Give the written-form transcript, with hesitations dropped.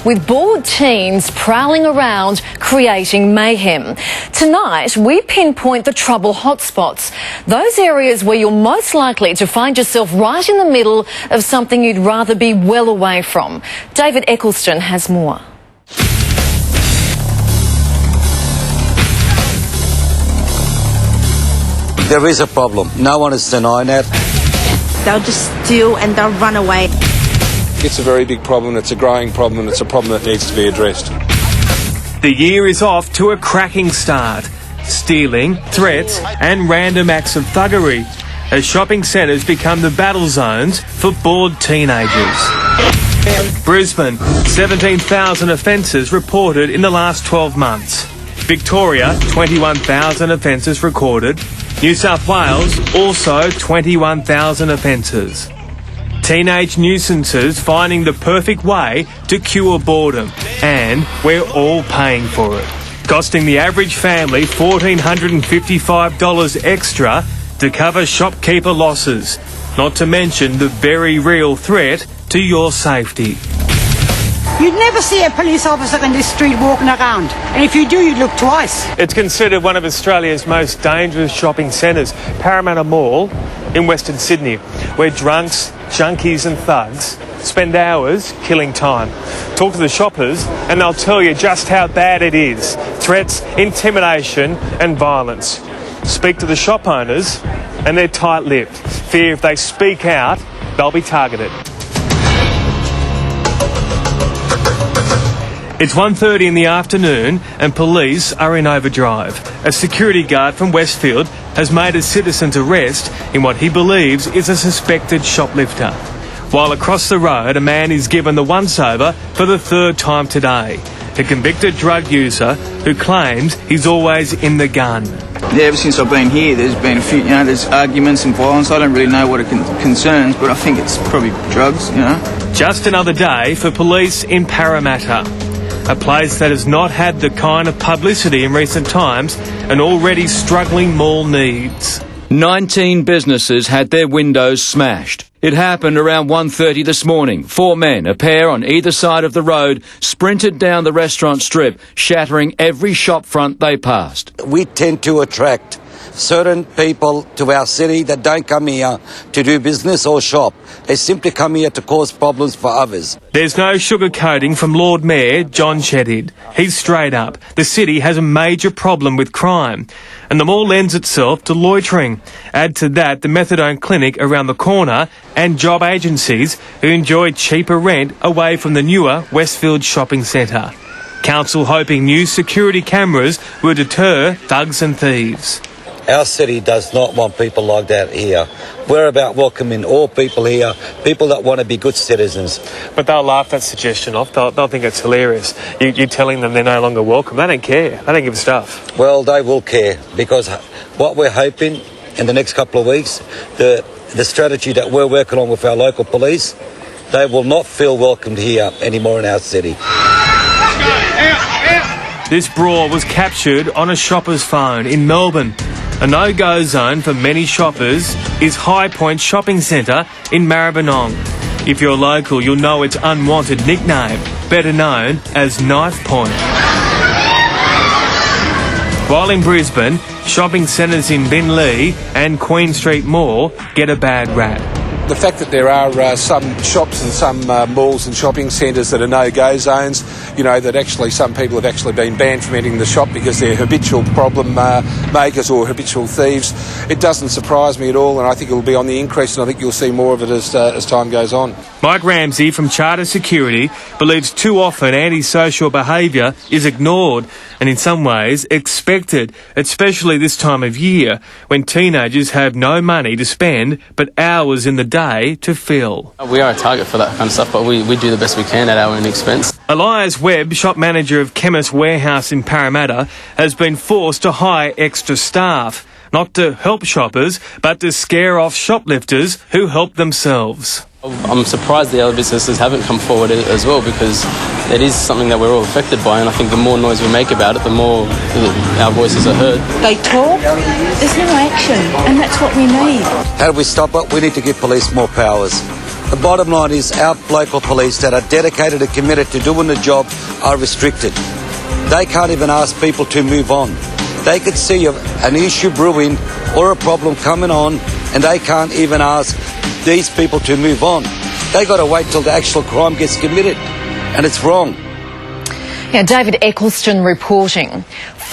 with bored teens prowling around creating mayhem. Tonight, we pinpoint the trouble hotspots, those areas where you're most likely to find yourself right in the middle of something you'd rather be well away from. David Eccleston has more. There is a problem. No one is denying that. They'll just steal and they'll run away. It's a very big problem, it's a growing problem, and it's a problem that needs to be addressed. The year is off to a cracking start. Stealing, threats and random acts of thuggery as shopping centres become the battle zones for bored teenagers. Brisbane, 17,000 offences reported in the last 12 months. Victoria, 21,000 offences recorded. New South Wales, also 21,000 offences. Teenage nuisances finding the perfect way to cure boredom, and we're all paying for it. Costing the average family $1,455 extra to cover shopkeeper losses, not to mention the very real threat to your safety. You'd never see a police officer in this street walking around, and if you do, you'd look twice. It's considered one of Australia's most dangerous shopping centres, Parramatta Mall in Western Sydney, where drunks, junkies and thugs spend hours killing time. Talk to the shoppers and they'll tell you just how bad it is. Threats, intimidation and violence. Speak to the shop owners and they're tight-lipped. Fear if they speak out, they'll be targeted. It's 1:30 in the afternoon and police are in overdrive. A security guard from Westfield has made a citizen's arrest in what he believes is a suspected shoplifter. While across the road, a man is given the once-over for the third time today. A convicted drug user who claims he's always in the gun. Yeah, ever since I've been here, there's been a few, there's arguments and violence. I don't really know what it concerns, but I think it's probably drugs, Just another day for police in Parramatta. A place that has not had the kind of publicity in recent times an already struggling mall needs. 19 businesses had their windows smashed. It happened around 1:30 this morning. 4 men, a pair on either side of the road, sprinted down the restaurant strip, shattering every shop front they passed. We tend to attract certain people to our city that don't come here to do business or shop. They simply come here to cause problems for others. There's no sugarcoating from Lord Mayor John Chedid. He's straight up. The city has a major problem with crime, and the mall lends itself to loitering. Add to that the methadone clinic around the corner and job agencies who enjoy cheaper rent away from the newer Westfield shopping centre. Council hoping new security cameras will deter thugs and thieves. Our city does not want people like that here. We're about welcoming all people here, people that want to be good citizens. But they'll laugh that suggestion off. They'll think it's hilarious. You're telling them they're no longer welcome. They don't care. They don't give a stuff. Well, they will care, because what we're hoping in the next couple of weeks, the strategy that we're working on with our local police, they will not feel welcomed here anymore in our city. This brawl was captured on a shopper's phone in Melbourne. A no-go zone for many shoppers is Highpoint shopping centre in Maribyrnong. If you're local, you'll know its unwanted nickname, better known as Knifepoint. While in Brisbane, shopping centres in Beenleigh and Queen Street Mall get a bad rap. The fact that there are some shops and some malls and shopping centres that are no-go zones, that actually some people have actually been banned from entering the shop because they're habitual problem makers or habitual thieves. It doesn't surprise me at all, and I think it will be on the increase, and I think you'll see more of it as time goes on. Mike Ramsey from Charter Security believes too often antisocial behaviour is ignored and in some ways expected, especially this time of year when teenagers have no money to spend but hours in the day to fill. We are a target for that kind of stuff, but we do the best we can at our own expense. Elias Webb, shop manager of Chemist Warehouse in Parramatta, has been forced to hire extra staff, not to help shoppers, but to scare off shoplifters who help themselves. I'm surprised the other businesses haven't come forward as well, because it is something that we're all affected by, and I think the more noise we make about it, the more our voices are heard. They talk, there's no action, and that's what we need. How do we stop it? We need to give police more powers. The bottom line is our local police that are dedicated and committed to doing the job are restricted. They can't even ask people to move on. They could see an issue brewing or a problem coming on and they can't even ask these people to move on. They got to wait till the actual crime gets committed, and it's wrong. Yeah, David Eccleston reporting.